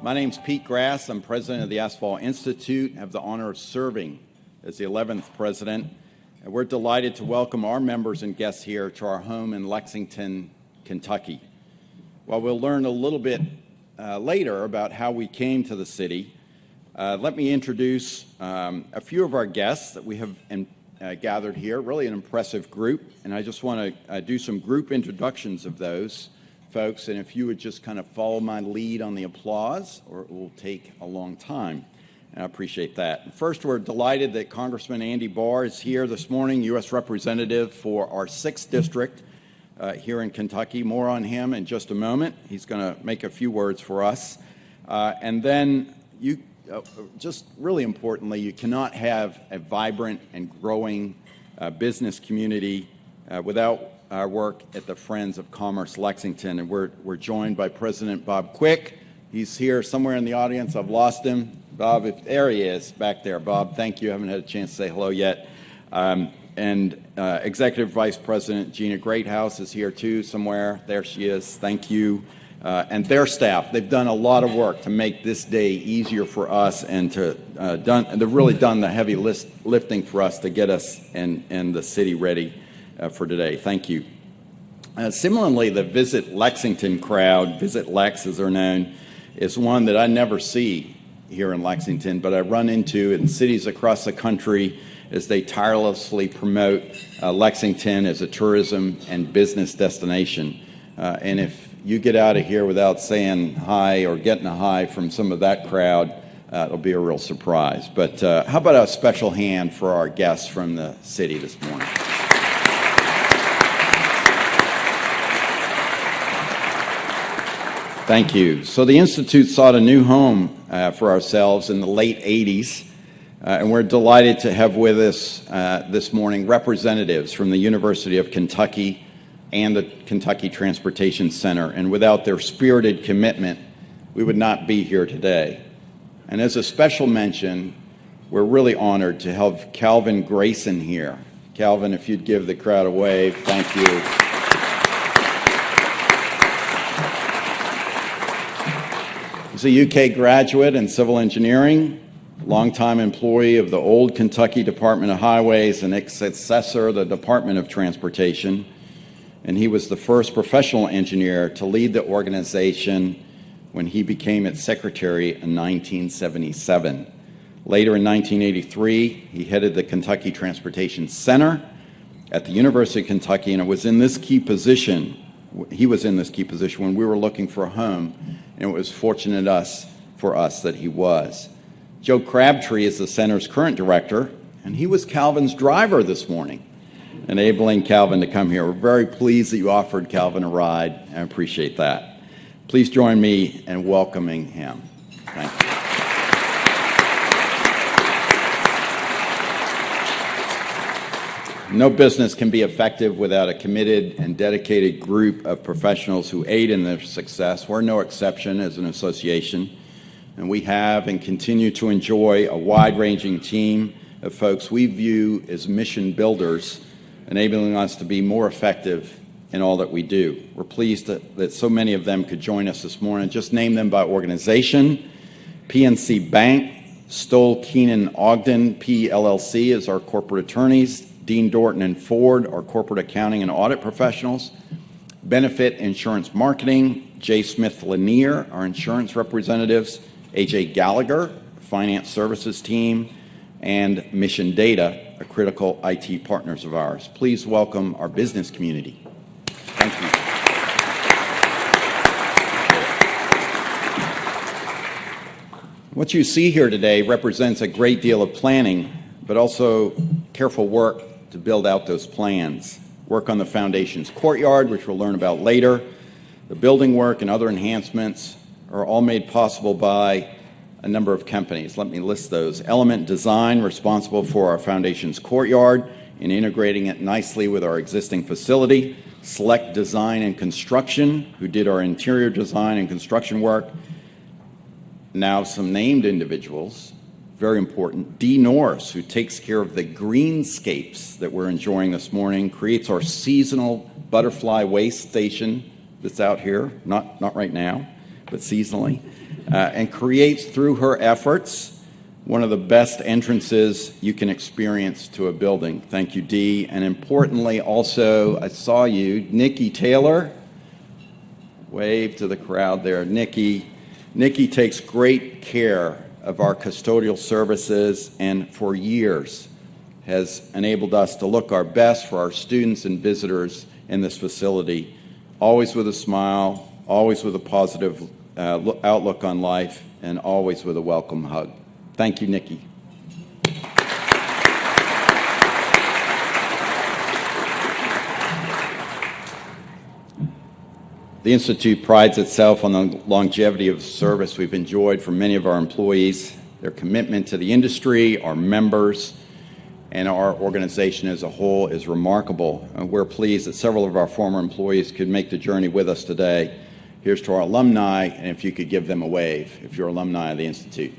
My name's Pete Grass. I'm president of the Asphalt Institute. I have the honor of serving as the 11th president. And we're delighted to welcome our members and guests here to our home in Lexington, Kentucky. While we'll learn a little bit later about how we came to the city, let me introduce a few of our guests that we have gathered here, really an impressive group. And I just want to do some group introductions of those folks, and if you would just kind of follow my lead on the applause, or it will take a long time. And I appreciate that. First, we're delighted that Congressman Andy Barr is here this morning, U.S. Representative for our 6th District here in Kentucky. More on him in just a moment. He's going to make a few words for us. And then, just really importantly, you cannot have a vibrant and growing business community without our work at the Friends of Commerce Lexington, and we're joined by President Bob Quick. He's here somewhere in the audience. I've lost him. Bob, there he is, back there. Bob, thank you. I haven't had a chance to say hello yet. And Executive Vice President Gina Greathouse is here too somewhere. There she is. Thank you. And their staff. They've done a lot of work to make this day easier for us, and they've really done the heavy lifting for us to get us and the city ready for today. Thank you. Similarly, the Visit Lexington crowd, Visit Lex as they're known, is one that I never see here in Lexington, but I run into in cities across the country as they tirelessly promote Lexington as a tourism and business destination. And if you get out of here without saying hi or getting a hi from some of that crowd, it'll be a real surprise. But how about a special hand for our guests from the city this morning? Thank you. So the Institute sought a new home for ourselves in the late 80s, and we're delighted to have with us this morning representatives from the University of Kentucky and the Kentucky Transportation Center. And without their spirited commitment, we would not be here today. And as a special mention, we're really honored to have Calvin Grayson here. Calvin, if you'd give the crowd a wave, thank you. He's a UK graduate in civil engineering, longtime employee of the old Kentucky Department of Highways and its successor, the Department of Transportation. And he was the first professional engineer to lead the organization when he became its secretary in 1977. Later in 1983, he headed the Kentucky Transportation Center at the University of Kentucky, and he was in this key position when we were looking for a home, and it was fortunate for us that he was. Joe Crabtree is the center's current director, and he was Calvin's driver this morning, enabling Calvin to come here. We're very pleased that you offered Calvin a ride, and I appreciate that. Please join me in welcoming him. Thank you. No business can be effective without a committed and dedicated group of professionals who aid in their success. We're no exception as an association, and we have and continue to enjoy a wide-ranging team of folks we view as mission builders, enabling us to be more effective in all that we do. We're pleased that so many of them could join us this morning. Just name them by organization. PNC Bank, Stoll Keenan Ogden, PLLC is our corporate attorneys. Dean Dorton and Ford, our corporate accounting and audit professionals. Benefit Insurance Marketing, J. Smith Lanier, our insurance representatives. AJ Gallagher, finance services team. And Mission Data, a critical IT partners of ours. Please welcome our business community. Thank you. What you see here today represents a great deal of planning, but also careful work to build out those plans. Work on the foundation's courtyard, which we'll learn about later. The building work and other enhancements are all made possible by a number of companies. Let me list those. Element Design, responsible for our foundation's courtyard and integrating it nicely with our existing facility. Select Design and Construction, who did our interior design and construction work. Now some named individuals. Very important. Dee Norris, who takes care of the greenscapes that we're enjoying this morning, creates our seasonal butterfly waste station that's out here, not right now, but seasonally. and creates through her efforts one of the best entrances you can experience to a building. Thank you, Dee. And importantly, also, I saw you, Nikki Taylor. Wave to the crowd there. Nikki takes great care of our custodial services and for years has enabled us to look our best for our students and visitors in this facility, always with a smile, always with a positive outlook on life, and always with a welcome hug. Thank you, Nikki. The Institute prides itself on the longevity of service we've enjoyed from many of our employees, their commitment to the industry, our members, and our organization as a whole is remarkable. We're pleased that several of our former employees could make the journey with us today. Here's to our alumni, and if you could give them a wave, if you're alumni of the Institute.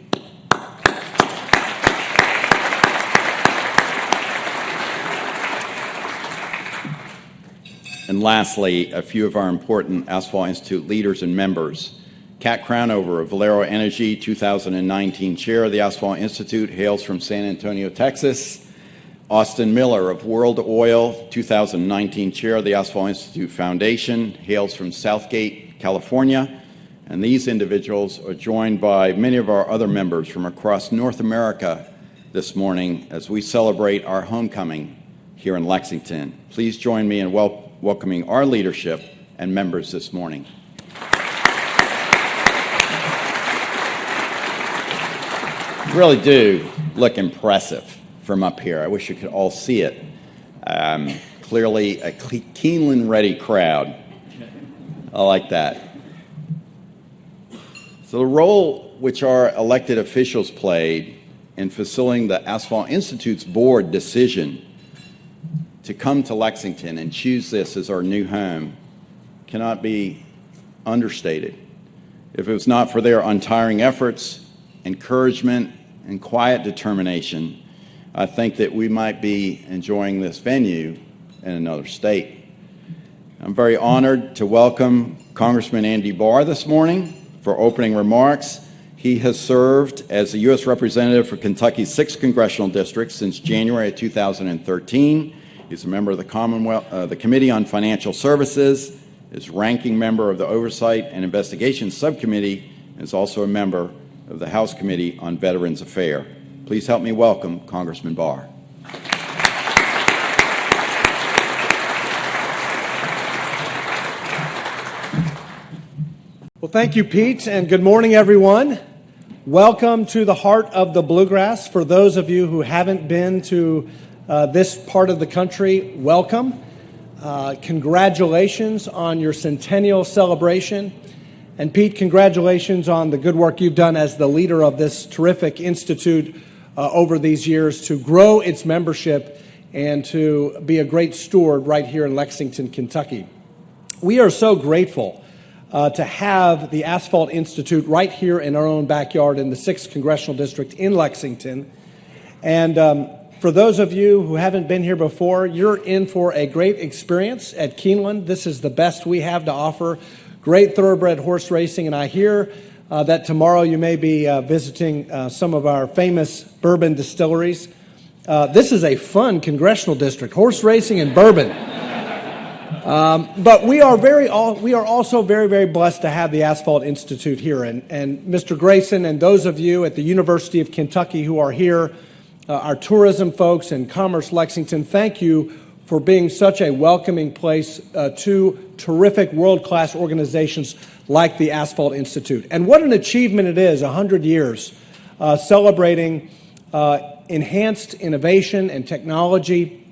And lastly, a few of our important Asphalt Institute leaders and members. Kat Crownover of Valero Energy, 2019 Chair of the Asphalt Institute, hails from San Antonio, Texas. Austin Miller of World Oil, 2019 Chair of the Asphalt Institute Foundation, hails from Southgate, California. And these individuals are joined by many of our other members from across North America this morning as we celebrate our homecoming here in Lexington. Please join me in welcoming our leadership and members this morning. Really do look impressive from up here. I wish you could all see it. Clearly a Keeneland-ready crowd. I like that. So the role which our elected officials played in facilitating the Asphalt Institute's board decision to come to Lexington and choose this as our new home cannot be understated. If it was not for their untiring efforts, encouragement, and quiet determination, I think that we might be enjoying this venue in another state. I'm very honored to welcome Congressman Andy Barr this morning for opening remarks. He has served as the U.S. Representative for Kentucky's 6th Congressional District since January of 2013. He's a member of the Committee on Financial Services, is ranking member of the Oversight and Investigations Subcommittee, and is also a member of the House Committee on Veterans Affairs. Please help me welcome Congressman Barr. Well, thank you, Pete, and good morning, everyone. Welcome to the heart of the Bluegrass. For those of you who haven't been to this part of the country, welcome. Congratulations on your centennial celebration. And Pete, congratulations on the good work you've done as the leader of this terrific institute over these years to grow its membership and to be a great steward right here in Lexington, Kentucky. We are so grateful to have the Asphalt Institute right here in our own backyard in the 6th Congressional District in Lexington. And for those of you who haven't been here before, you're in for a great experience at Keeneland. This is the best we have to offer. Great thoroughbred horse racing, and I hear that tomorrow you may be visiting some of our famous bourbon distilleries. This is a fun congressional district, horse racing and bourbon. But we are also very, very blessed to have the Asphalt Institute here. And Mr. Grayson and those of you at the University of Kentucky who are here, our tourism folks and Commerce Lexington, thank you for being such a welcoming place to terrific world-class organizations like the Asphalt Institute. And what an achievement it is, 100 years, celebrating enhanced innovation and technology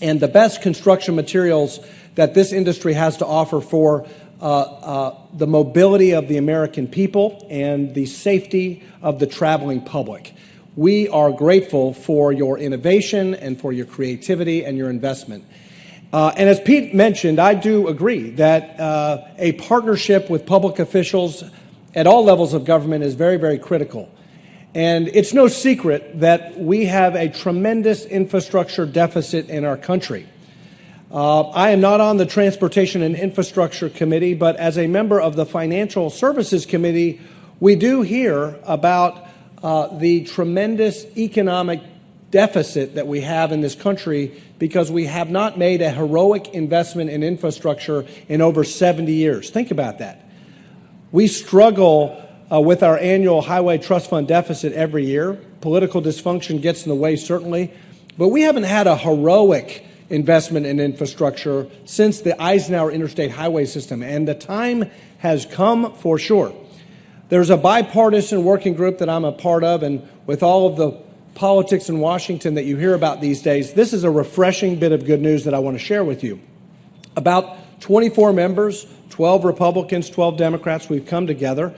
and the best construction materials that this industry has to offer for the mobility of the American people and the safety of the traveling public. We are grateful for your innovation and for your creativity and your investment. And as Pete mentioned, I do agree that a partnership with public officials at all levels of government is very, very critical. And it's no secret that we have a tremendous infrastructure deficit in our country. I am not on the Transportation and Infrastructure Committee, but as a member of the Financial Services Committee, We do hear about the tremendous economic deficit that we have in this country because we have not made a heroic investment in infrastructure in over 70 years. Think about that. We struggle with our annual highway trust fund deficit every year. Political dysfunction gets in the way, certainly. But we haven't had a heroic investment in infrastructure since the Eisenhower Interstate Highway System, and the time has come for sure. There's a bipartisan working group that I'm a part of, and with all of the politics in Washington that you hear about these days, this is a refreshing bit of good news that I want to share with you. About 24 members, 12 Republicans, 12 Democrats, we've come together,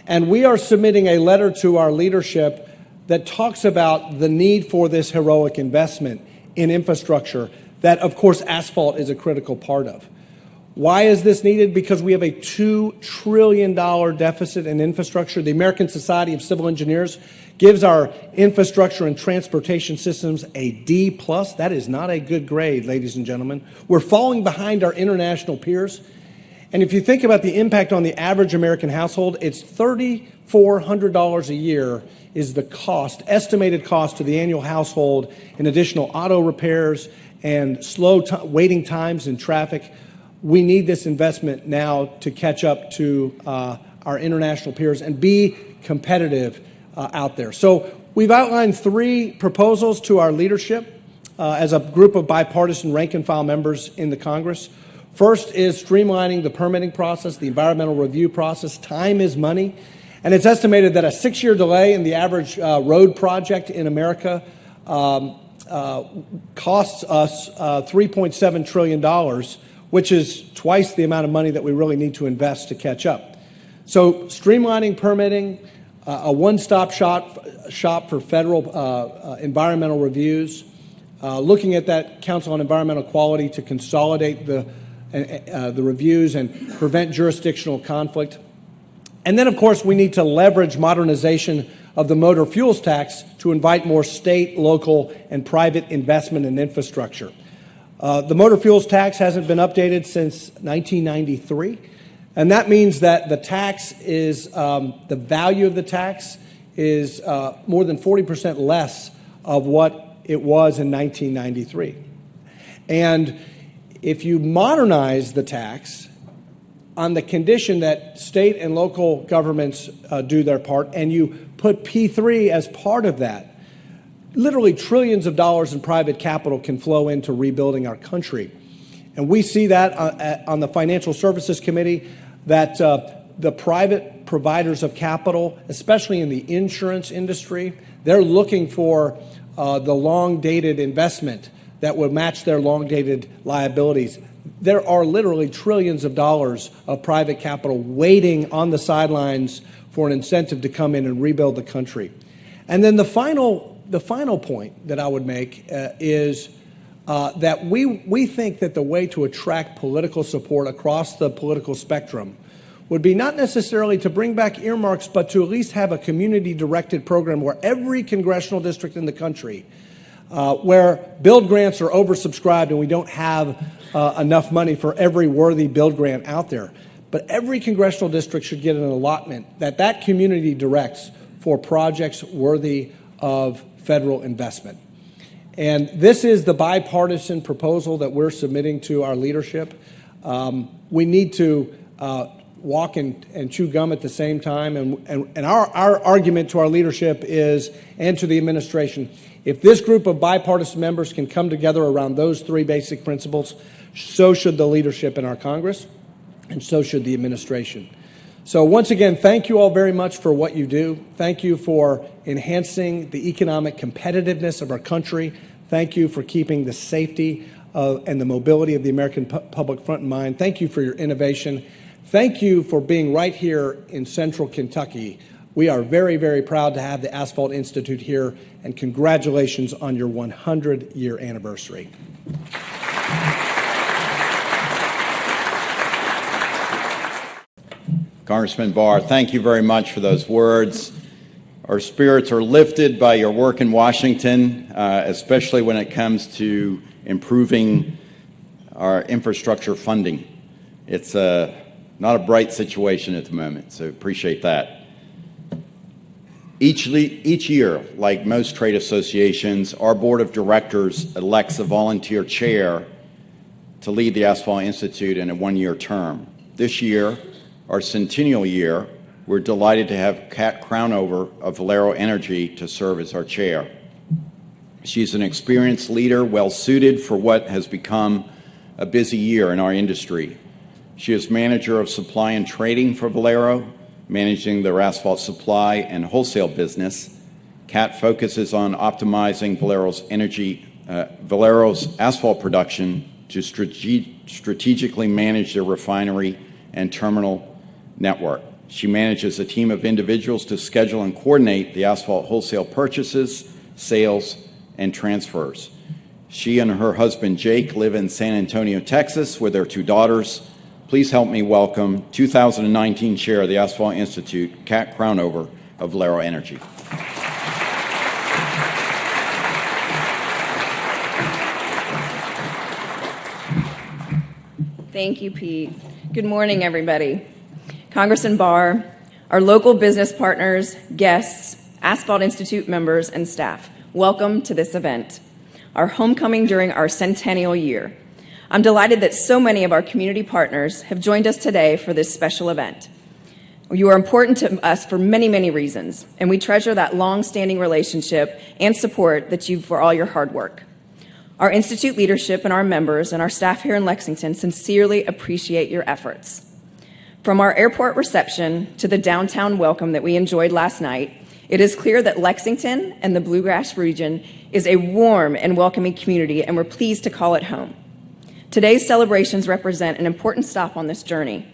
and we are submitting a letter to our leadership that talks about the need for this heroic investment in infrastructure that, of course, asphalt is a critical part of. Why is this needed? Because we have a $2 trillion deficit in infrastructure. The American Society of Civil Engineers gives our infrastructure and transportation systems a D+. That is not a good grade, ladies and gentlemen. We're falling behind our international peers. And if you think about the impact on the average American household, it's $3,400 a year is the cost, estimated cost to the annual household in additional auto repairs and slow waiting times in traffic. We need this investment now to catch up to our international peers and be competitive out there. So we've outlined 3 proposals to our leadership as a group of bipartisan rank-and-file members in the Congress. First is streamlining the permitting process, the environmental review process. Time is money. And it's estimated that a 6-year delay in the average road project in America costs us $3.7 trillion, which is twice the amount of money that we really need to invest to catch up. So streamlining permitting, a one-stop shop for federal environmental reviews, looking at that Council on Environmental Quality to consolidate the reviews and prevent jurisdictional conflict. And then, of course, we need to leverage modernization of the motor fuels tax to invite more state, local, and private investment in infrastructure. The motor fuels tax hasn't been updated since 1993, and that means that the tax is, the value of the tax is more than 40% less of what it was in 1993. And if you modernize the tax on the condition that state and local governments do their part, and you put P3 as part of that, literally trillions of dollars in private capital can flow into rebuilding our country. And we see that on the Financial Services Committee, that the private providers of capital, especially in the insurance industry, they're looking for the long-dated investment that will match their long-dated liabilities. There are literally trillions of dollars of private capital waiting on the sidelines for an incentive to come in and rebuild the country. And then the final point that I would make is that we think that the way to attract political support across the political spectrum would be not necessarily to bring back earmarks, but to at least have a community-directed program where every congressional district in the country, where build grants are oversubscribed and we don't have enough money for every worthy build grant out there, but every congressional district should get an allotment that community directs for projects worthy of federal investment. And this is the bipartisan proposal that we're submitting to our leadership. We need to walk and chew gum at the same time. And our argument to our leadership is, and to the administration, if this group of bipartisan members can come together around those 3 basic principles, so should the leadership in our Congress, and so should the administration. So once again, thank you all very much for what you do. Thank you for enhancing the economic competitiveness of our country. Thank you for keeping the safety and the mobility of the American public front in mind. Thank you for your innovation. Thank you for being right here in central Kentucky. We are very, very proud to have the Asphalt Institute here, and congratulations on your 100-year anniversary. Congressman Barr, thank you very much for those words. Our spirits are lifted by your work in Washington, especially when it comes to improving our infrastructure funding. It's not a bright situation at the moment, so appreciate that. Each year, like most trade associations, our board of directors elects a volunteer chair to lead the Asphalt Institute in a one-year term. This year, our centennial year, we're delighted to have Kat Crownover of Valero Energy to serve as our chair. She's an experienced leader, well-suited for what has become a busy year in our industry. She is manager of supply and trading for Valero, managing their asphalt supply and wholesale business. Kat focuses on optimizing Valero's asphalt production to strategically manage their refinery and terminal network. She manages a team of individuals to schedule and coordinate the asphalt wholesale purchases, sales, and transfers. She and her husband Jake live in San Antonio, Texas, with their two daughters. Please help me welcome 2019 Chair of the Asphalt Institute, Kat Crownover of Valero Energy. Thank you, Pete. Good morning, everybody. Congressman Barr, our local business partners, guests, Asphalt Institute members, and staff, welcome to this event, our homecoming during our centennial year. I'm delighted that so many of our community partners have joined us today for this special event. You are important to us for many, many reasons, and we treasure that long-standing relationship and support that you for all your hard work. Our Institute leadership and our members and our staff here in Lexington sincerely appreciate your efforts. From our airport reception to the downtown welcome that we enjoyed last night, it is clear that Lexington and the Bluegrass region is a warm and welcoming community, and we're pleased to call it home. Today's celebrations represent an important stop on this journey,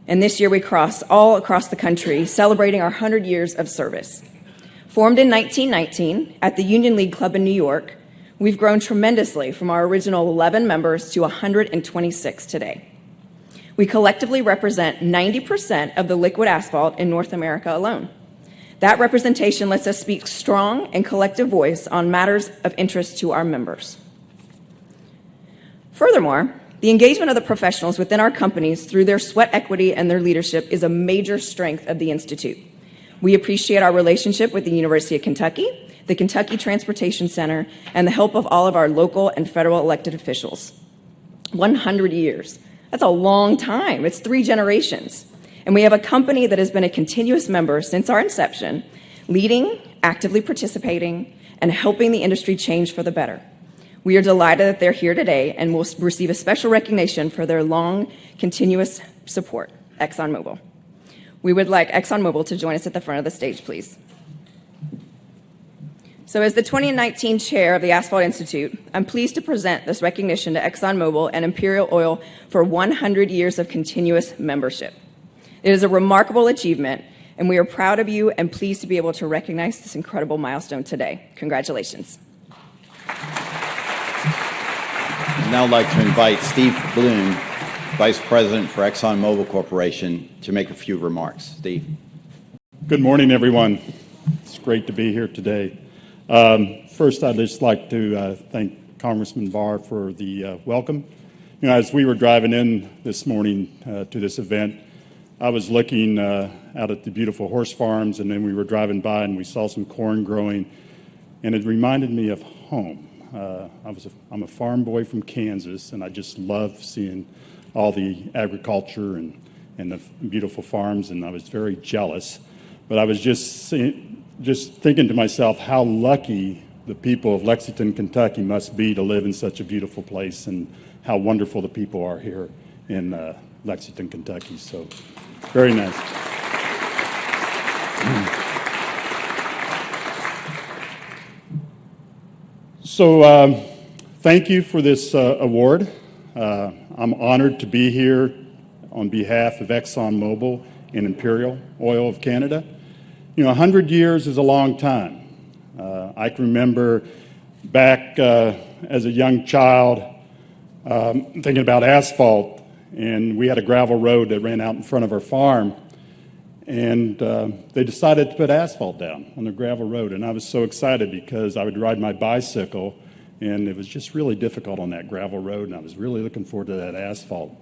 and this year we cross all across the country, celebrating our 100 years of service. Formed in 1919 at the Union League Club in New York, we've grown tremendously from our original 11 members to 126 today. We collectively represent 90% of the liquid asphalt in North America alone. That representation lets us speak strong and collective voice on matters of interest to our members. Furthermore, the engagement of the professionals within our companies through their sweat equity and their leadership is a major strength of the Institute. We appreciate our relationship with the University of Kentucky, the Kentucky Transportation Center, and the help of all of our local and federal elected officials. 100 years. That's a long time. It's 3 generations. And we have a company that has been a continuous member since our inception, leading, actively participating, and helping the industry change for the better. We are delighted that they're here today and will receive a special recognition for their long, continuous support, Exxon Mobil. We would like Exxon Mobil to join us at the front of the stage, please. So as the 2019 chair of the Asphalt Institute, I'm pleased to present this recognition to Exxon Mobil and Imperial Oil for 100 years of continuous membership. It is a remarkable achievement, and we are proud of you and pleased to be able to recognize this incredible milestone today. Congratulations. I'd now like to invite Steve Blum, Vice President for Exxon Mobil Corporation, to make a few remarks. Steve. Good morning, everyone. It's great to be here today. First, I'd just like to thank Congressman Barr for the welcome. You know, as we were driving in this morning to this event, I was looking out at the beautiful horse farms, and then we were driving by and we saw some corn growing, and it reminded me of home. I'm a farm boy from Kansas, and I just love seeing all the agriculture and the beautiful farms, and I was very jealous. But I was just thinking to myself how lucky the people of Lexington, Kentucky must be to live in such a beautiful place, and how wonderful the people are here in Lexington, Kentucky. So, very nice. So, thank you for this award. I'm honored to be here on behalf of Exxon Mobil and Imperial Oil of Canada. You know, 100 years is a long time. I can remember back as a young child thinking about asphalt, and we had a gravel road that ran out in front of our farm, and they decided to put asphalt down on the gravel road, and I was so excited because I would ride my bicycle, and it was just really difficult on that gravel road, and I was really looking forward to that asphalt.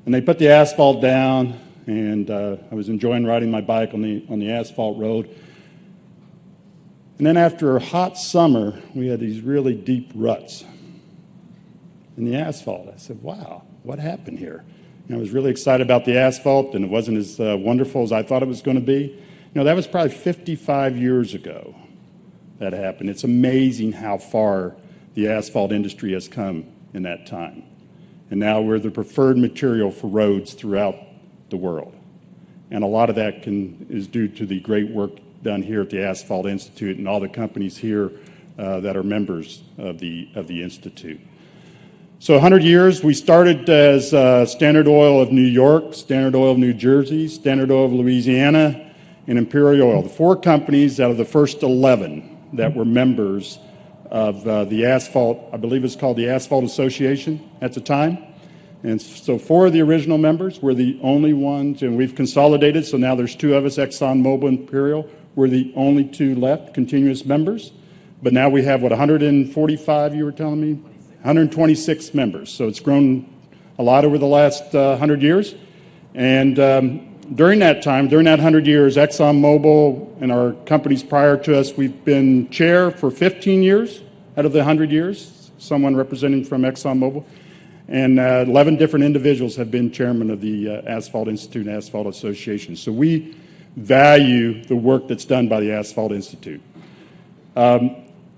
And they put the asphalt down, and I was enjoying riding my bike on the asphalt road. And then after a hot summer, we had these really deep ruts in the asphalt. I said, wow, what happened here? And I was really excited about the asphalt, and it wasn't as wonderful as I thought it was going to be. That was probably 55 years ago that happened. It's amazing how far the asphalt industry has come in that time. And now we're the preferred material for roads throughout the world. And a lot of that is due to the great work done here at the Asphalt Institute and all the companies here that are members of the Institute. So 100 years, we started as Standard Oil of New York, Standard Oil of New Jersey, Standard Oil of Louisiana, and Imperial Oil, the 4 companies out of the first 11 that were members of the asphalt, I believe it's called the Asphalt Association at the time. And so 4 of the original members were the only ones, and we've consolidated, so now there's 2 of us, Exxon Mobil and Imperial. We're the only 2 left, continuous members. But now we have, 145, you were telling me? 126 members. So it's grown a lot over the last 100 years. And during that time, during that 100 years, Exxon Mobil and our companies prior to us, we've been chair for 15 years out of the 100 years, someone representing from Exxon Mobil. And 11 different individuals have been chairman of the Asphalt Institute and Asphalt Association. So we value the work that's done by the Asphalt Institute.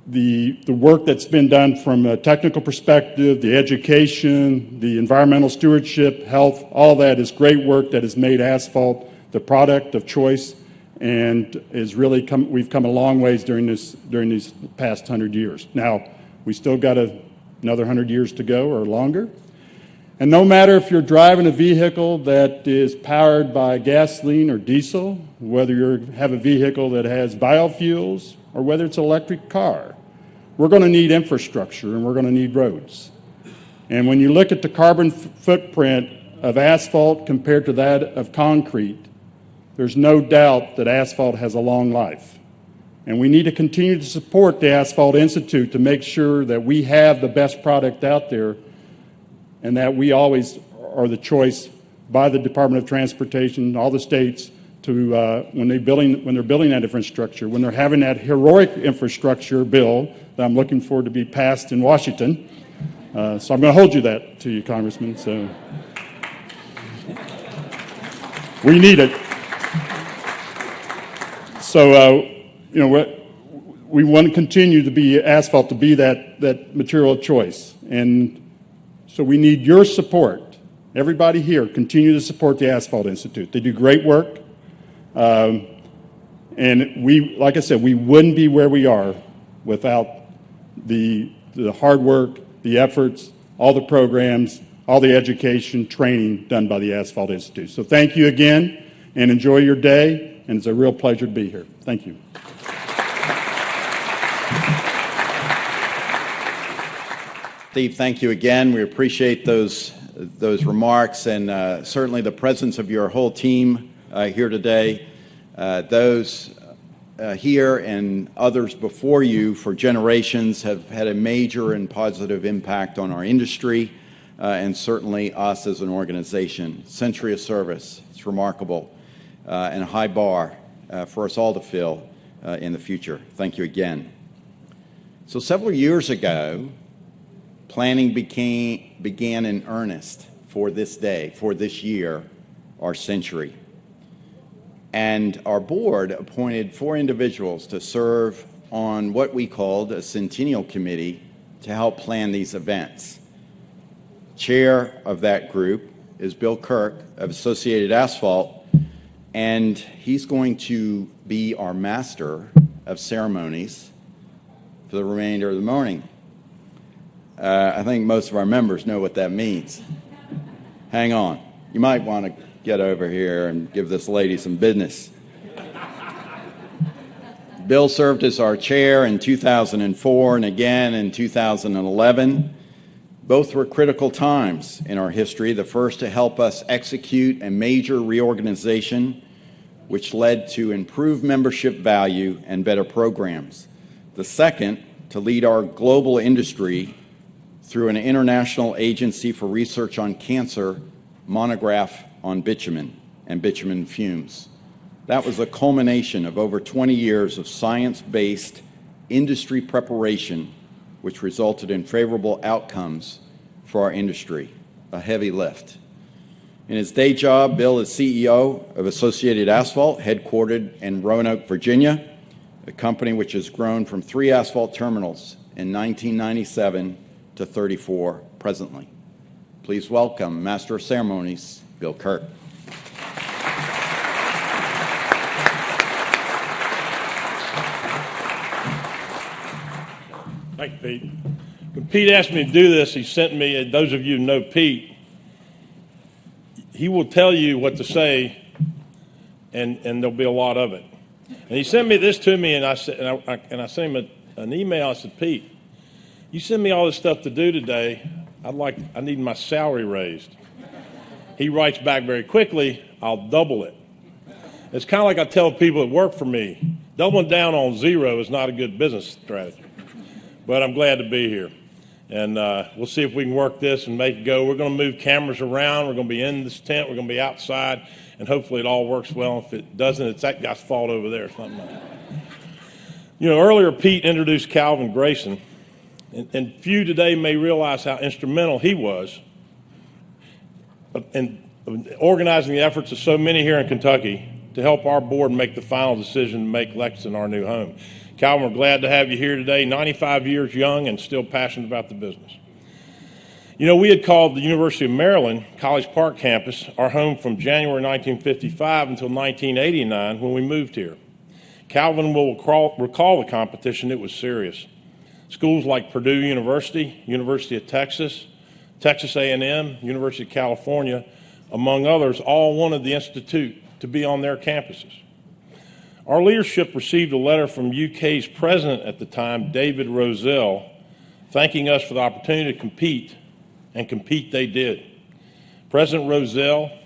The work that's been done from a technical perspective, the education, the environmental stewardship, health, all that is great work that has made asphalt the product of choice, and we've come a long ways during these past 100 years. Now, we still got another 100 years to go or longer. And no matter if you're driving a vehicle that is powered by gasoline or diesel, whether you have a vehicle that has biofuels, or whether it's an electric car, we're going to need infrastructure and we're going to need roads. And when you look at the carbon footprint of asphalt compared to that of concrete, there's no doubt that asphalt has a long life. And we need to continue to support the Asphalt Institute to make sure that we have the best product out there and that we always are the choice by the Department of Transportation, all the states, to when they're building that infrastructure, when they're having that heroic infrastructure bill that I'm looking for to be passed in Washington. So I'm going to hold you that to you, Congressman. So we need it. So we want to continue to be asphalt, to be that material of choice, and so we need your support. Everybody here, continue to support the Asphalt Institute. They do great work. And like I said, we wouldn't be where we are without the hard work, the efforts, all the programs, all the education, training done by the Asphalt Institute. So thank you again, and enjoy your day, and it's a real pleasure to be here. Thank you. Steve, thank you again. We appreciate those remarks, and certainly the presence of your whole team here today. Those here and others before you for generations have had a major and positive impact on our industry and certainly us as an organization. Century of service, it's remarkable, and a high bar for us all to fill in the future. Thank you again. So several years ago, planning began in earnest for this day, for this year, our century. And our board appointed 4 individuals to serve on what we called a Centennial Committee to help plan these events. Chair of that group is Bill Kirk of Associated Asphalt, and he's going to be our master of ceremonies for the remainder of the morning. I think most of our members know what that means. Hang on. You might want to get over here and give this lady some business. Bill served as our chair in 2004 and again in 2011. Both were critical times in our history, the first to help us execute a major reorganization which led to improved membership value and better programs. The second, to lead our global industry through an International Agency for Research on Cancer monograph on bitumen and bitumen fumes. That was a culmination of over 20 years of science-based industry preparation, which resulted in favorable outcomes for our industry, a heavy lift. In his day job, Bill is CEO of Associated Asphalt, headquartered in Roanoke, Virginia, a company which has grown from 3 asphalt terminals in 1997 to 34 presently. Please welcome Master of Ceremonies, Bill Kirk. Thank you, Pete. When Pete asked me to do this, he sent me, those of you who know Pete, he will tell you what to say, and there'll be a lot of it. And he sent me this to me, and I sent him an email. I said, Pete, you send me all this stuff to do today. I need my salary raised. He writes back very quickly, I'll double it. It's kind of like I tell people that work for me, doubling down on zero is not a good business strategy. But I'm glad to be here. And we'll see if we can work this and make it go. We're going to move cameras around. We're going to be in this tent. We're going to be outside. And hopefully it all works well. If it doesn't, it's that guy's fault over there. Something like that. You know, earlier Pete introduced Calvin Grayson. And few today may realize how instrumental he was in organizing the efforts of so many here in Kentucky to help our board make the final decision to make Lexington our new home. Calvin, we're glad to have you here today, 95 years young and still passionate about the business. You know, we had called the University of Maryland College Park campus our home from January 1955 until 1989 when we moved here. Calvin will recall the competition. It was serious. Schools like Purdue University, University of Texas, Texas A&M, University of California, among others, all wanted the Institute to be on their campuses. Our leadership received a letter from UK's president at the time, David Rosell, thanking us for the opportunity to compete, and compete they did. President Rosell,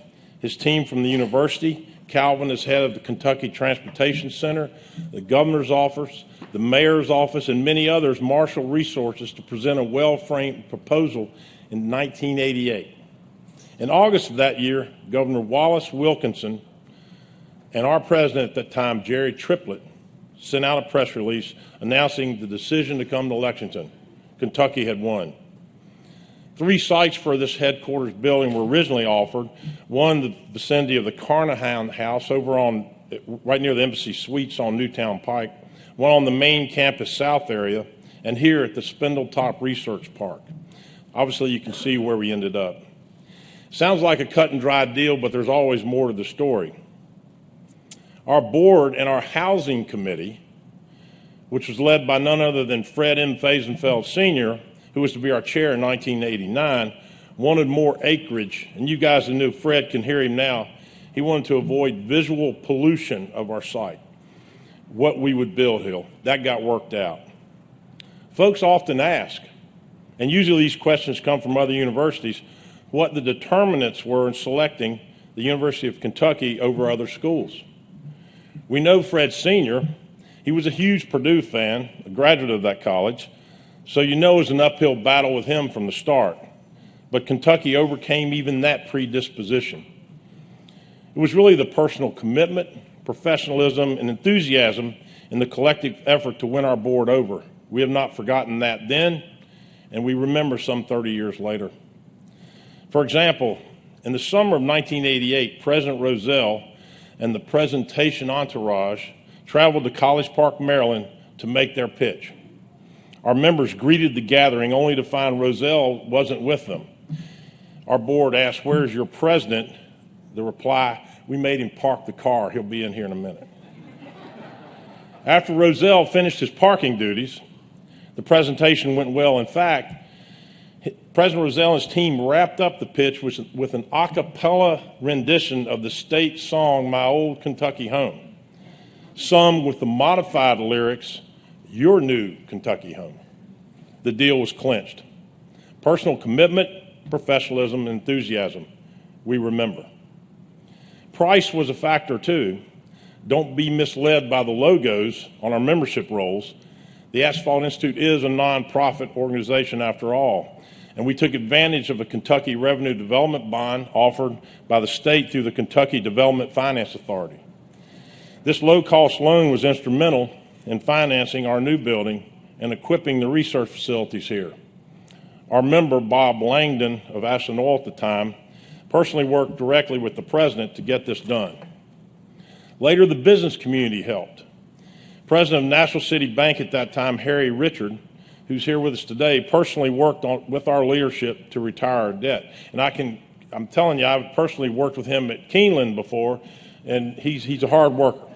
his team from the university, Calvin is head of the Kentucky Transportation Center, the governor's office, the mayor's office, and many others marshaled resources to present a well-framed proposal in 1988. In August of that year, Governor Wallace Wilkinson and our president at that time, Jerry Triplett, sent out a press release announcing the decision to come to Lexington. Kentucky had won. 3 sites for this headquarters building were originally offered. One, the vicinity of the Carnahan House right near the Embassy Suites on Newtown Pike. One on the main campus south area, and here at the Spindletop Research Park. Obviously, you can see where we ended up. Sounds like a cut and dry deal, but there's always more to the story. Our board and our housing committee, which was led by none other than Fred M. Fazenfeld Sr., who was to be our chair in 1989, wanted more acreage. And you guys who knew Fred can hear him now. He wanted to avoid visual pollution of our site, what we would build here. That got worked out. Folks often ask, and usually these questions come from other universities, what the determinants were in selecting the University of Kentucky over other schools. We know Fred Sr., he was a huge Purdue fan, a graduate of that college, so you know it was an uphill battle with him from the start. But Kentucky overcame even that predisposition. It was really the personal commitment, professionalism, and enthusiasm in the collective effort to win our board over. We have not forgotten that then, and we remember some 30 years later. For example, in the summer of 1988, President Rosell and the presentation entourage traveled to College Park, Maryland to make their pitch. Our members greeted the gathering only to find Rosell wasn't with them. Our board asked, "Where's your president?" The reply, "We made him park the car. He'll be in here in a minute." After Rosell finished his parking duties, the presentation went well. In fact, President Rosell and his team wrapped up the pitch with an a cappella rendition of the state song, "My Old Kentucky Home," sung with the modified lyrics, "Your New Kentucky Home." The deal was clinched. Personal commitment, professionalism, and enthusiasm, we remember. Price was a factor too. Don't be misled by the logos on our membership rolls. The Asphalt Institute is a nonprofit organization after all, and we took advantage of a Kentucky Revenue Development Bond offered by the state through the Kentucky Development Finance Authority. This low-cost loan was instrumental in financing our new building and equipping the research facilities here. Our member, Bob Langdon of Aspen Oil at the time, personally worked directly with the president to get this done. Later, the business community helped. President of National City Bank at that time, Harry Richard, who's here with us today, personally worked with our leadership to retire our debt. And I'm telling you, I've personally worked with him at Keeneland before, and he's a hard worker.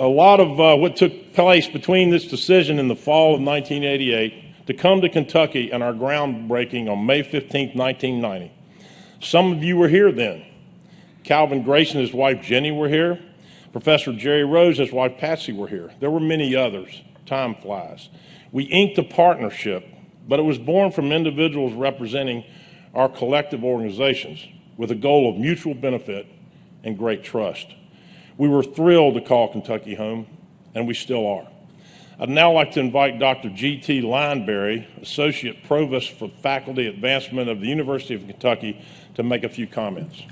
A lot of what took place between this decision in the fall of 1988 to come to Kentucky and our groundbreaking on May 15, 1990. Some of you were here then. Calvin Grayson and his wife Jenny were here. Professor Jerry Rose and his wife Patsy were here. There were many others. Time flies. We inked a partnership, but it was born from individuals representing our collective organizations with a goal of mutual benefit and great trust. We were thrilled to call Kentucky home, and we still are. I'd now like to invite Dr. G.T. Lineberry, Associate Provost for Faculty Advancement of the University of Kentucky, to make a few comments.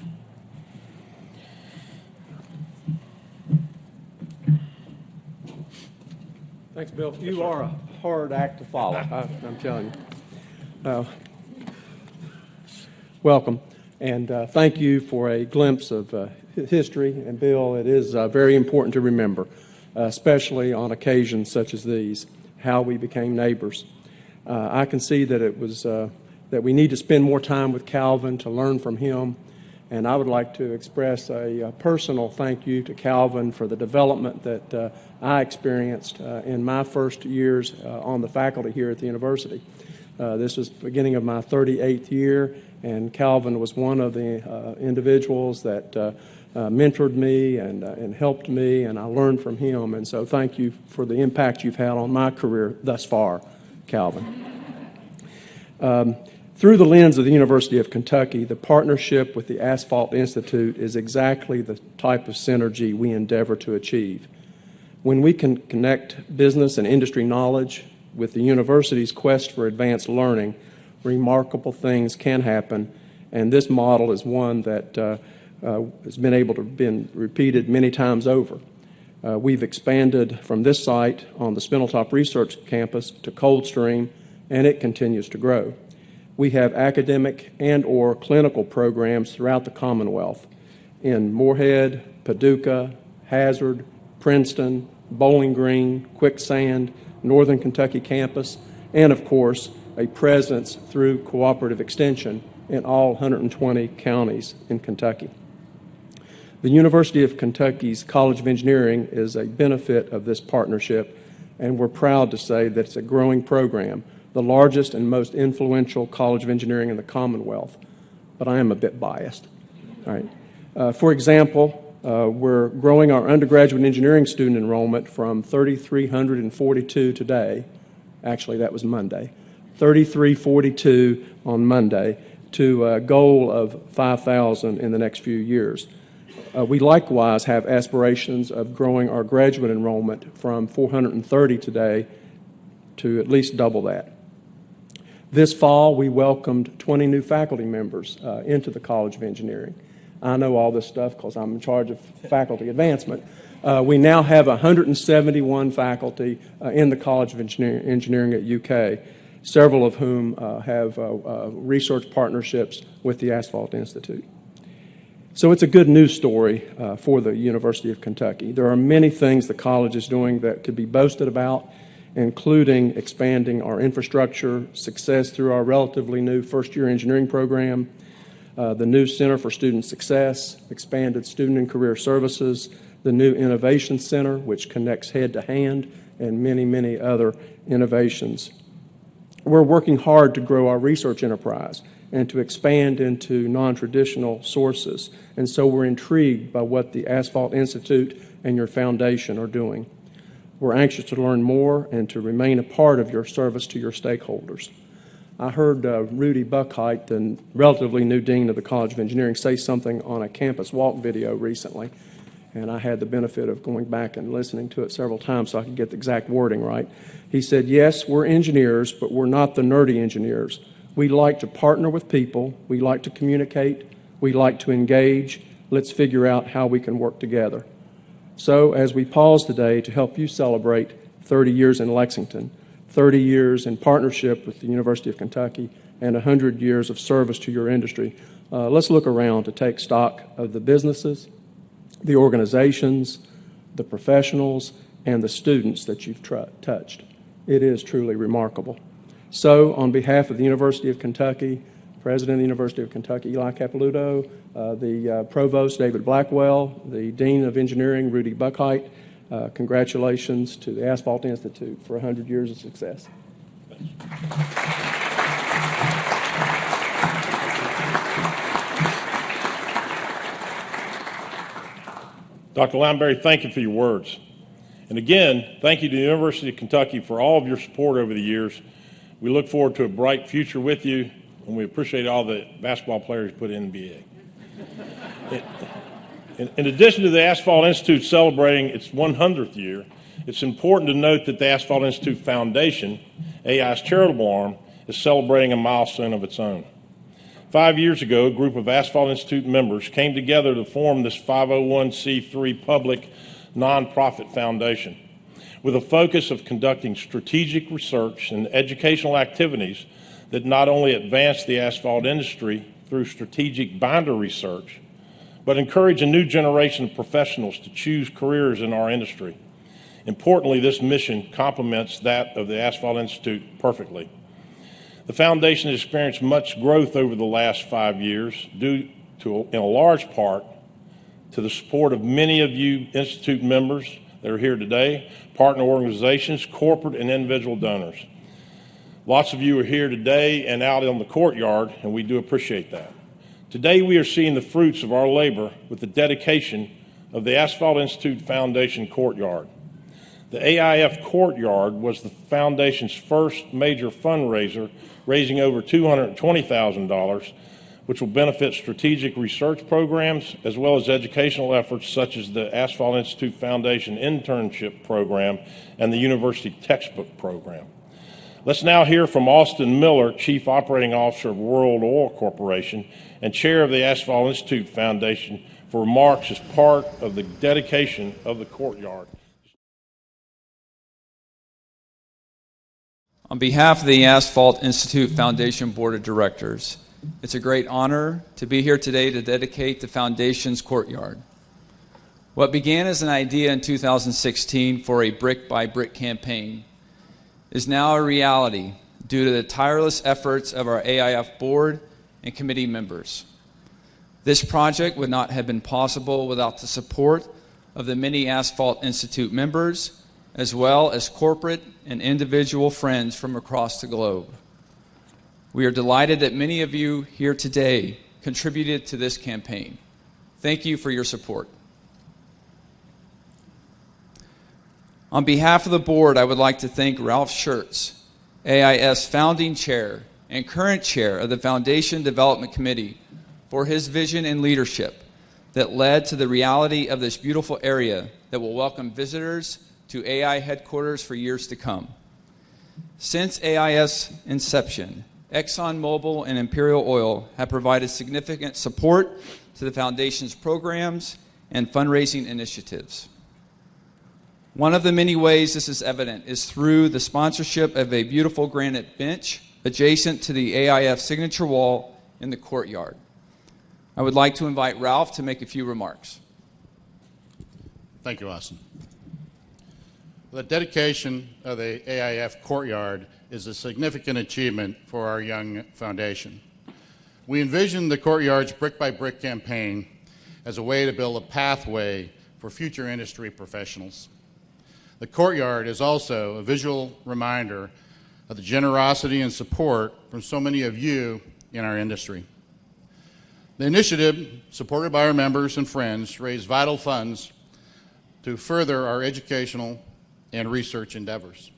Thanks, Bill. You are a hard act to follow, I'm telling you. Welcome, and thank you for a glimpse of history. And Bill, it is very important to remember, especially on occasions such as these, how we became neighbors. I can see that it was that we need to spend more time with Calvin to learn from him. And I would like to express a personal thank you to Calvin for the development that I experienced in my first years on the faculty here at the university. This was the beginning of my 38th year, and Calvin was one of the individuals that mentored me and helped me, and I learned from him. And so thank you for the impact you've had on my career thus far, Calvin. Through the lens of the University of Kentucky, the partnership with the Asphalt Institute is exactly the type of synergy we endeavor to achieve. When we can connect business and industry knowledge with the university's quest for advanced learning, remarkable things can happen, and this model is one that has been able to be repeated many times over. We've expanded from this site on the Spindletop Research Campus to Coldstream, and it continues to grow. We have academic and/or clinical programs throughout the Commonwealth in Moorhead, Paducah, Hazard, Princeton, Bowling Green, Quicksand, Northern Kentucky campus, and of course, a presence through cooperative extension in all 120 counties in Kentucky. The University of Kentucky's College of Engineering is a benefit of this partnership, and we're proud to say that it's a growing program, the largest and most influential College of Engineering in the Commonwealth, but I am a bit biased. All right. For example, we're growing our undergraduate engineering student enrollment from 3,342 today, actually that was Monday, 3,342 on Monday, to a goal of 5,000 in the next few years. We likewise have aspirations of growing our graduate enrollment from 430 today to at least double that. This fall, we welcomed 20 new faculty members into the College of Engineering. I know all this stuff because I'm in charge of faculty advancement. We now have 171 faculty in the College of Engineering at UK, several of whom have research partnerships with the Asphalt Institute. So it's a good news story for the University of Kentucky. There are many things the college is doing that could be boasted about, including expanding our infrastructure, success through our relatively new first-year engineering program, the new Center for Student Success, expanded student and career services, the new Innovation Center, which connects head-to-hand, and many, many other innovations. We're working hard to grow our research enterprise and to expand into non-traditional sources, and so we're intrigued by what the Asphalt Institute and your foundation are doing. We're anxious to learn more and to remain a part of your service to your stakeholders. I heard Rudy Buckheit, the relatively new dean of the College of Engineering, say something on a campus walk video recently, and I had the benefit of going back and listening to it several times so I could get the exact wording right. He said, yes, we're engineers, but we're not the nerdy engineers. We like to partner with people, we like to communicate, we like to engage. Let's figure out how we can work together. So, as we pause today to help you celebrate 30 years in Lexington, 30 years in partnership with the University of Kentucky, and 100 years of service to your industry, let's look around to take stock of the businesses, the organizations, the professionals, and the students that you've touched. It is truly remarkable. So, on behalf of the University of Kentucky, President of the University of Kentucky, Eli Capilouto, the Provost, David Blackwell, the Dean of Engineering, Rudy Buckheit, congratulations to the Asphalt Institute for 100 years of success. Dr. Lineberry, thank you for your words. And again, thank you to the University of Kentucky for all of your support over the years. We look forward to a bright future with you, and we appreciate all the basketball players put in the NBA. In addition to the Asphalt Institute celebrating its 100th year, it's important to note that the Asphalt Institute Foundation, AI's charitable arm, is celebrating a milestone of its own. 5 years ago, a group of Asphalt Institute members came together to form this 501c3 public nonprofit foundation with a focus of conducting strategic research and educational activities that not only advance the asphalt industry through strategic binder research, but encourage a new generation of professionals to choose careers in our industry. Importantly, this mission complements that of the Asphalt Institute perfectly. The foundation has experienced much growth over the last 5 years due to, in a large part, to the support of many of you Institute members that are here today, partner organizations, corporate and individual donors. Lots of you are here today and out on the courtyard, and we do appreciate that. Today we are seeing the fruits of our labor with the dedication of the Asphalt Institute Foundation Courtyard. The AIF Courtyard was the foundation's first major fundraiser, raising over $220,000, which will benefit strategic research programs as well as educational efforts such as the Asphalt Institute Foundation Internship Program and the University Textbook Program. Let's now hear from Austin Miller, Chief Operating Officer of World Oil Corporation and Chair of the Asphalt Institute Foundation, for remarks as part of the dedication of the courtyard. On behalf of the Asphalt Institute Foundation Board of Directors, it's a great honor to be here today to dedicate the Foundation's courtyard. What began as an idea in 2016 for a brick-by-brick campaign is now a reality due to the tireless efforts of our AIF board and committee members. This project would not have been possible without the support of the many Asphalt Institute members, as well as corporate and individual friends from across the globe. We are delighted that many of you here today contributed to this campaign. Thank you for your support. On behalf of the board, I would like to thank Ralph Schertz, AIS founding chair and current chair of the Foundation Development Committee, for his vision and leadership that led to the reality of this beautiful area that will welcome visitors to AI headquarters for years to come. Since AIS inception, Exxon Mobil and Imperial Oil have provided significant support to the Foundation's programs and fundraising initiatives. One of the many ways this is evident is through the sponsorship of a beautiful granite bench adjacent to the AIF signature wall in the courtyard. I would like to invite Ralph to make a few remarks. Thank you, Austin. The dedication of the AIF courtyard is a significant achievement for our young foundation. We envision the courtyard's brick-by-brick campaign as a way to build a pathway for future industry professionals. The courtyard is also a visual reminder of the generosity and support from so many of you in our industry. The initiative, supported by our members and friends, raised vital funds to further our educational and research endeavors.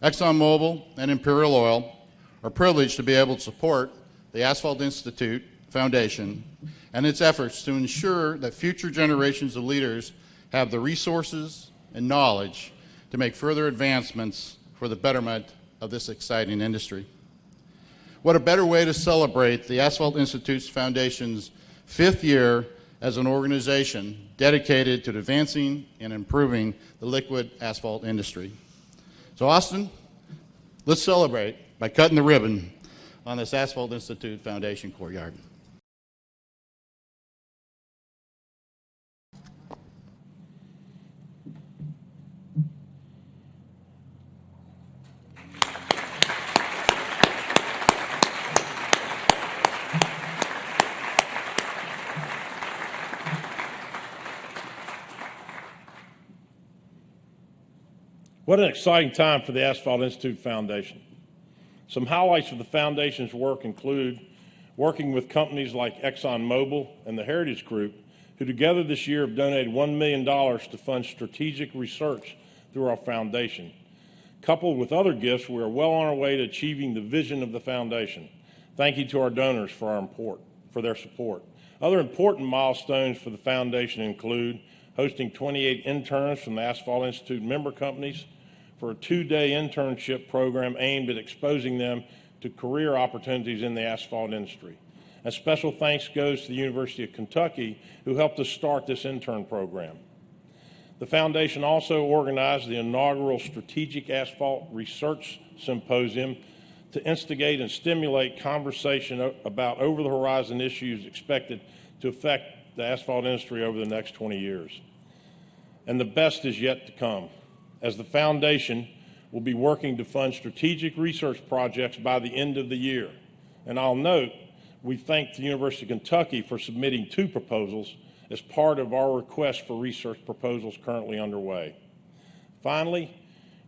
Exxon Mobil and Imperial Oil are privileged to be able to support the Asphalt Institute Foundation and its efforts to ensure that future generations of leaders have the resources and knowledge to make further advancements for the betterment of this exciting industry. What a better way to celebrate the Asphalt Institute Foundation's 5th year as an organization dedicated to advancing and improving the liquid asphalt industry. So Austin, let's celebrate by cutting the ribbon on this Asphalt Institute Foundation Courtyard. What an exciting time for the Asphalt Institute Foundation. Some highlights of the foundation's work include working with companies like Exxon Mobil and the Heritage Group, who together this year have donated $1 million to fund strategic research through our foundation. Coupled with other gifts, we are well on our way to achieving the vision of the foundation. Thank you to our donors for their support. Other important milestones for the foundation include hosting 28 interns from the Asphalt Institute member companies for a 2-day internship program aimed at exposing them to career opportunities in the asphalt industry. A special thanks goes to the University of Kentucky, who helped us start this intern program. The foundation also organized the inaugural Strategic Asphalt Research Symposium to instigate and stimulate conversation about over-the-horizon issues expected to affect the asphalt industry over the next 20 years. And the best is yet to come, as the foundation will be working to fund strategic research projects by the end of the year. And I'll note, we thank the University of Kentucky for submitting 2 proposals as part of our request for research proposals currently underway. Finally,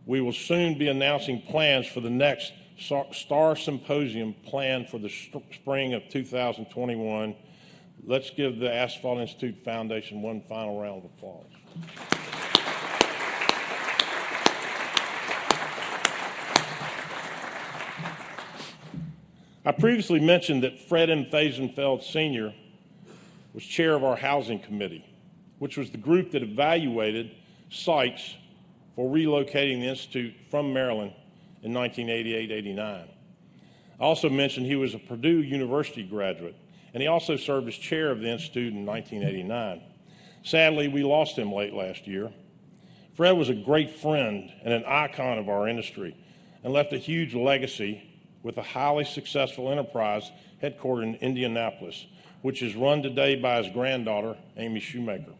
we will soon be announcing plans for the next STAR Symposium planned for the spring of 2021. Let's give the Asphalt Institute Foundation one final round of applause. I previously mentioned that Fred M. Faisenfeld Sr. was chair of our housing committee, which was the group that evaluated sites for relocating the Institute from Maryland in 1988-89. I also mentioned he was a Purdue University graduate, and he also served as chair of the Institute in 1989. Sadly, we lost him late last year. Fred was a great friend and an icon of our industry and left a huge legacy with a highly successful enterprise headquartered in Indianapolis, which is run today by his granddaughter, Amy Shoemaker.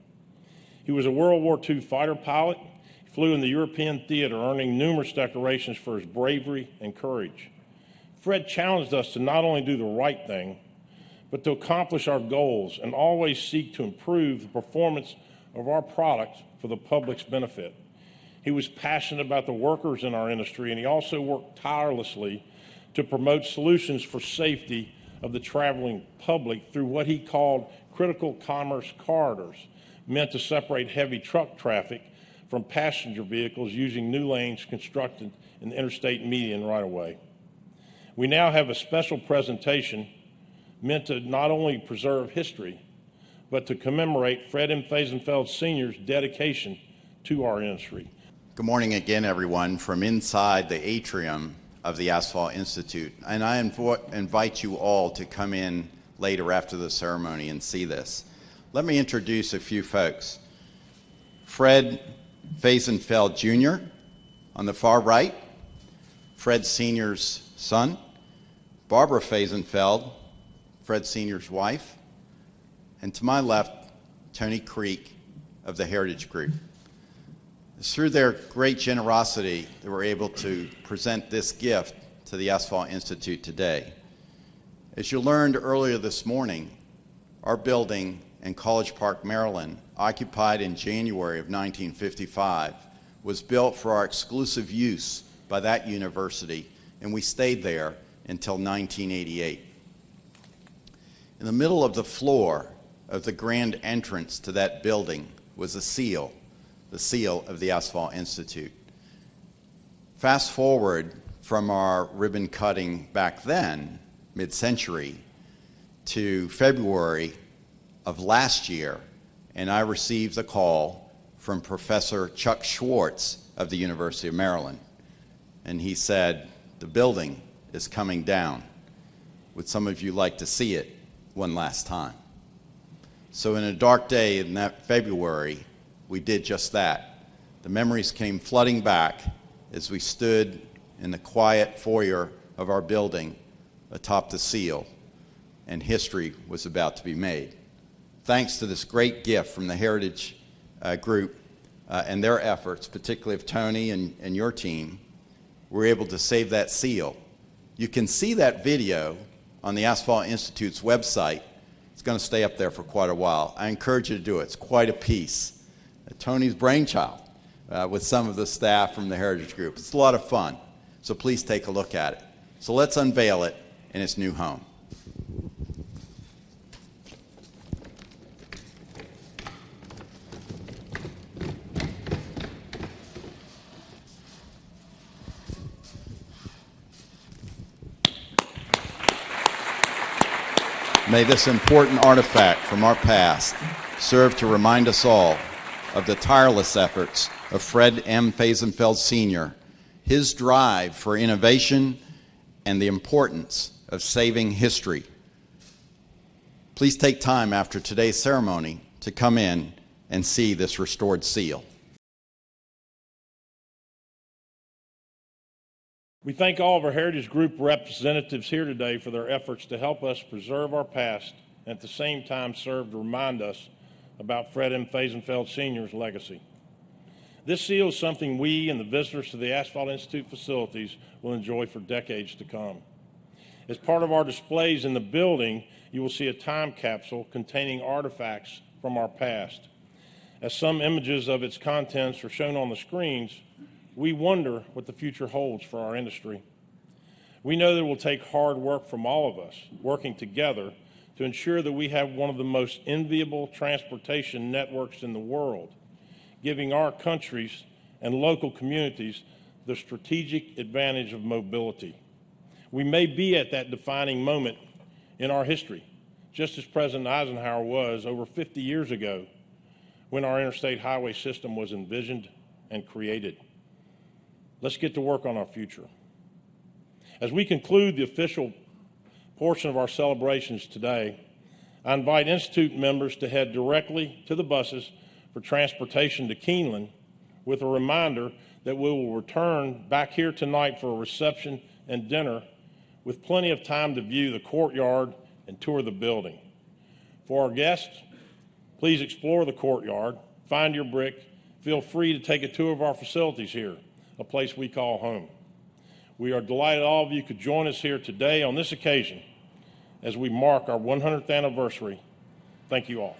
He was a World War II fighter pilot. He flew in the European theater, earning numerous decorations for his bravery and courage. Fred challenged us to not only do the right thing, but to accomplish our goals and always seek to improve the performance of our product for the public's benefit. He was passionate about the workers in our industry, and he also worked tirelessly to promote solutions for safety of the traveling public through what he called critical commerce corridors, meant to separate heavy truck traffic from passenger vehicles using new lanes constructed in the interstate median right-of-way. We now have a special presentation meant to not only preserve history, but to commemorate Fred M. Faisenfeld Sr.'s dedication to our industry. Good morning again, everyone, from inside the atrium of the Asphalt Institute. And I invite you all to come in later after the ceremony and see this. Let me introduce a few folks. Fred Faisenfeld Jr. on the far right, Fred Sr.'s son, Barbara Faisenfeld, Fred Sr.'s wife, and to my left, Tony Creek of the Heritage Group. It's through their great generosity that we're able to present this gift to the Asphalt Institute today. As you learned earlier this morning, our building in College Park, Maryland, occupied in January of 1955, was built for our exclusive use by that university, and we stayed there until 1988. In the middle of the floor of the grand entrance to that building was a seal, the seal of the Asphalt Institute. Fast forward from our ribbon cutting back then, mid-century, to February of last year, and I received a call from Professor Chuck Schwartz of the University of Maryland. And he said, the building is coming down. Would some of you like to see it one last time? So in a dark day in that February, we did just that. The memories came flooding back as we stood in the quiet foyer of our building atop the seal, and history was about to be made. Thanks to this great gift from the Heritage Group and their efforts, particularly of Tony and your team, we're able to save that seal. You can see that video on the Asphalt Institute's website. It's going to stay up there for quite a while. I encourage you to do it. It's quite a piece. Tony's brainchild with some of the staff from the Heritage Group. It's a lot of fun, so please take a look at it. So let's unveil it in its new home. May this important artifact from our past serve to remind us all of the tireless efforts of Fred M. Faisenfeld Sr., his drive for innovation, and the importance of saving history. Please take time after today's ceremony to come in and see this restored seal. We thank all of our Heritage Group representatives here today for their efforts to help us preserve our past and at the same time serve to remind us about Fred M. Faisenfeld Sr.'s legacy. This seal is something we and the visitors to the Asphalt Institute facilities will enjoy for decades to come. As part of our displays in the building, you will see a time capsule containing artifacts from our past. As some images of its contents are shown on the screens, we wonder what the future holds for our industry. We know that it will take hard work from all of us working together to ensure that we have one of the most enviable transportation networks in the world, giving our countries and local communities the strategic advantage of mobility. We may be at that defining moment in our history, just as President Eisenhower was over 50 years ago when our interstate highway system was envisioned and created. Let's get to work on our future. As we conclude the official portion of our celebrations today, I invite Institute members to head directly to the buses for transportation to Keeneland with a reminder that we will return back here tonight for a reception and dinner with plenty of time to view the courtyard and tour the building. For our guests, please explore the courtyard, find your brick, feel free to take a tour of our facilities here, a place we call home. We are delighted all of you could join us here today on this occasion as we mark our 100th anniversary. Thank you all.